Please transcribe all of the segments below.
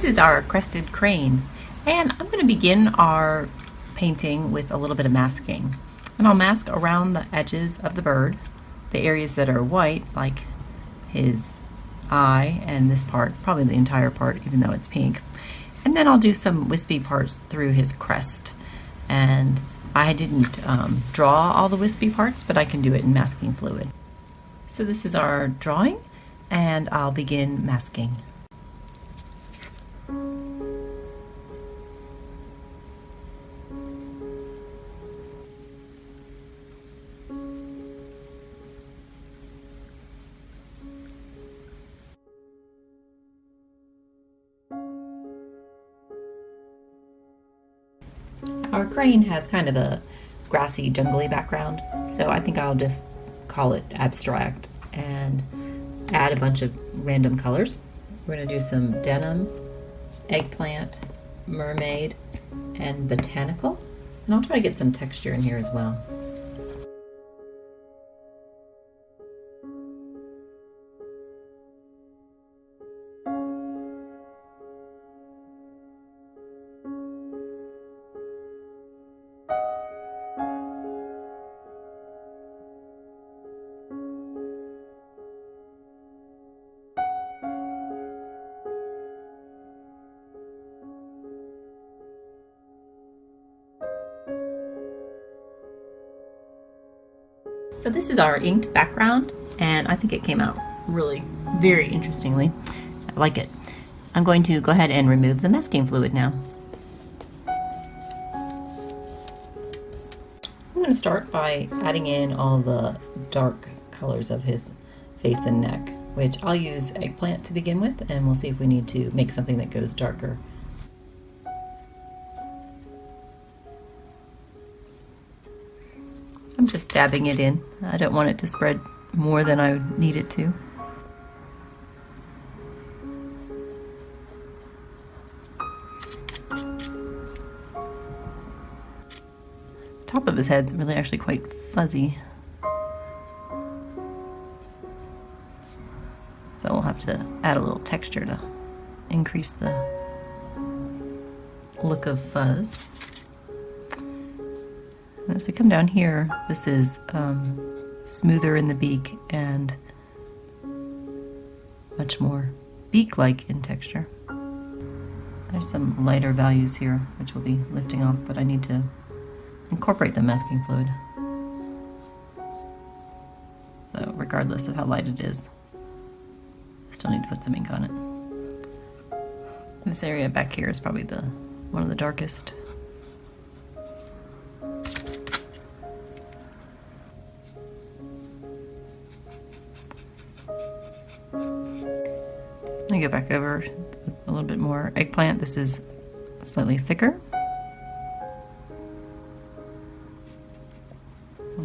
This is our crested crane, and I'm going to begin our painting with a little bit of masking. And I'll mask around the edges of the bird, the areas that are white, like his eye and this part, probably the entire part even though it's pink. And then I'll do some wispy parts through his crest. And I didn't draw all the wispy parts, but I can do it in masking fluid. So this is our drawing, and I'll begin masking. Our crane has kind of a grassy, jungly background, so I think I'll just call it abstract and add a bunch of random colors. We're going to do some denim, eggplant, mermaid, and botanical, and I'll try to get some texture in here as well. So this is our inked background, and I think it came out really very interestingly. I like it. I'm going to go ahead and remove the masking fluid now. I'm going to start by adding in all the dark colors of his face and neck, which I'll use eggplant to begin with, and we'll see if we need to make something that goes darker. I'm just dabbing it in. I don't want it to spread more than I need it to. Top of his head's really actually quite fuzzy. So we'll have to add a little texture to increase the look of fuzz. As we come down here, this is smoother in the beak and much more beak-like in texture. There's some lighter values here, which we'll be lifting off, but I need to incorporate the masking fluid. So regardless of how light it is, I still need to put some ink on it. This area back here is probably one of the darkest. I go back over with a little bit more eggplant. This is slightly thicker.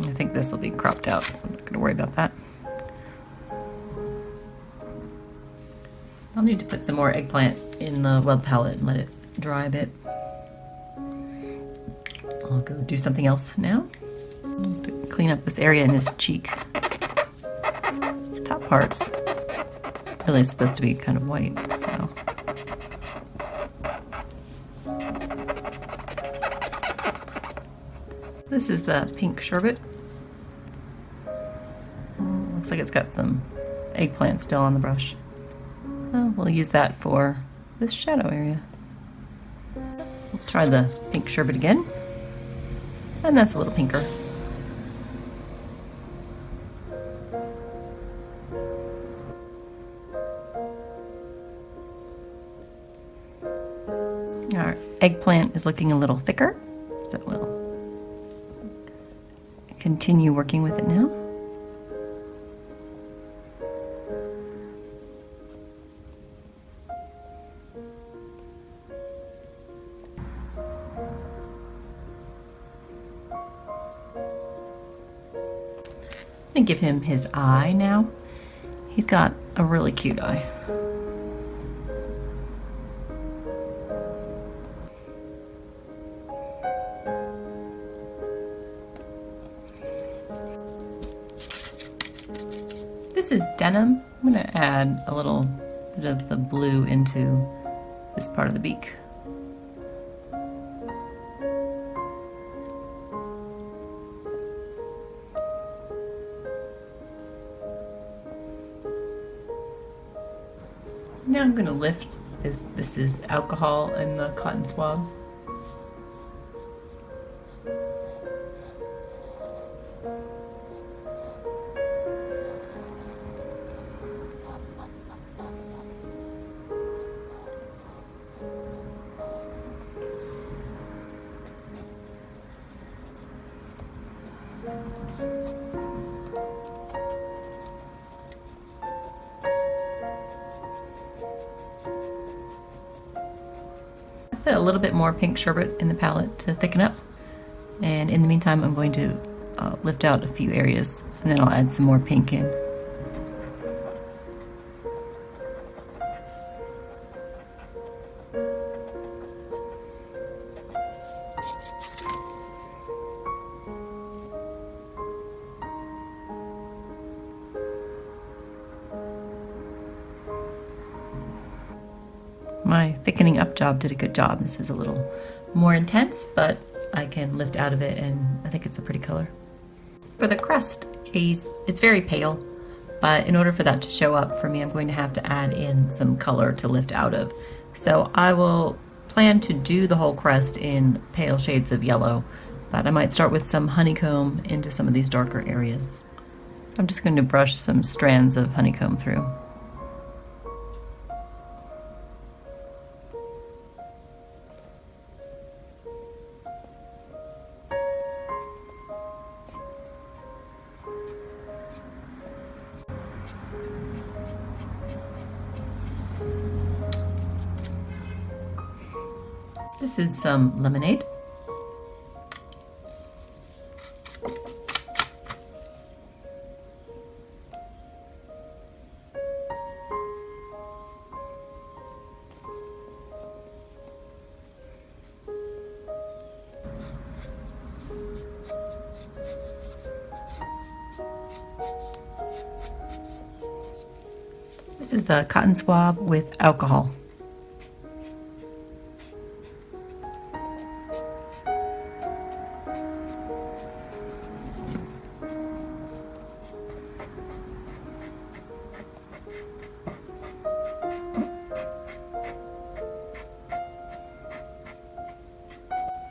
I think this will be cropped out, so I'm not going to worry about that. I'll need to put some more eggplant in the web palette and let it dry a bit. I'll go do something else now to clean up this area in his cheek. The top part's really supposed to be kind of white, so. This is the pink sherbet. Looks like it's got some eggplant still on the brush. We'll use that for this shadow area. We'll try the pink sherbet again, and that's a little pinker. Our eggplant is looking a little thicker, so we'll continue working with it now. I'm gonna give him his eye now. He's got a really cute eye. This is denim. I'm going to add a little bit of the blue into this part of the beak. Now I'm going to lift, this is alcohol in the cotton swab. Put a little bit more pink sherbet in the palette to thicken up, and in the meantime I'm going to lift out a few areas, and then I'll add some more pink in. My thickening up job did a good job. This is a little more intense, but I can lift out of it, and I think it's a pretty color. For the crest, it's very pale, but in order for that to show up for me, I'm going to have to add in some color to lift out of. So I will plan to do the whole crest in pale shades of yellow, but I might start with some honeycomb into some of these darker areas. I'm just going to brush some strands of honeycomb through. This is some lemonade. This is the cotton swab with alcohol.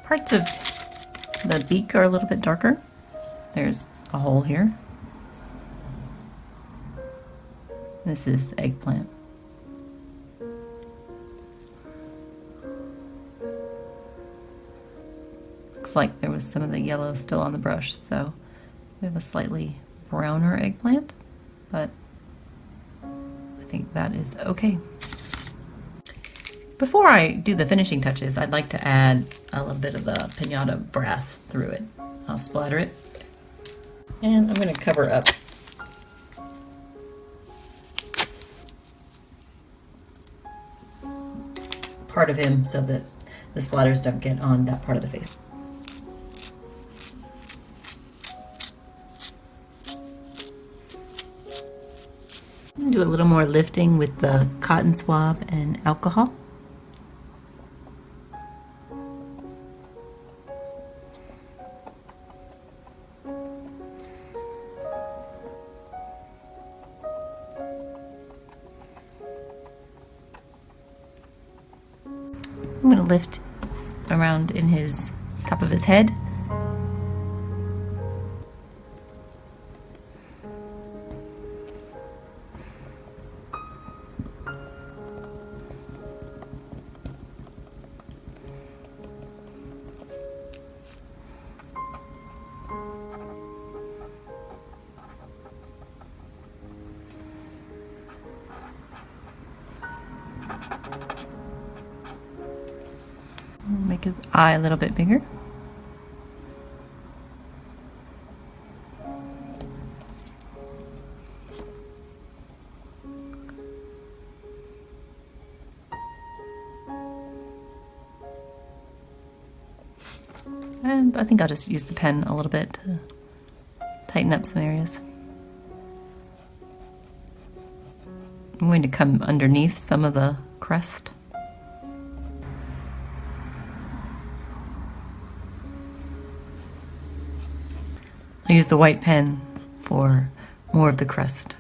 Parts of the beak are a little bit darker. There's a hole here. This is the eggplant. Looks like there was some of the yellow still on the brush, so we have a slightly browner eggplant, but I think that is okay. Before I do the finishing touches, I'd like to add a little bit of the piñata brass through it. I'll splatter it, and I'm going to cover up part of him so that the splatters don't get on that part of the face. I'm going to do a little more lifting with the cotton swab and alcohol. I'm going to lift around in his top of his head. Make his eye a little bit bigger. And I think I'll just use the pen a little bit to tighten up some areas. I'm going to come underneath some of the crest. I'll use the white pen for more of the crest.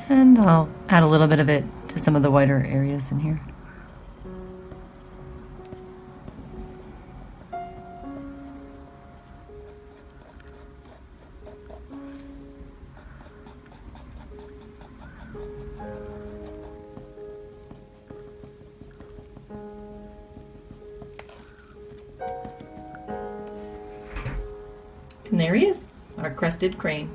And I'll add a little bit of it to some of the whiter areas in here. And there he is, our crested crane.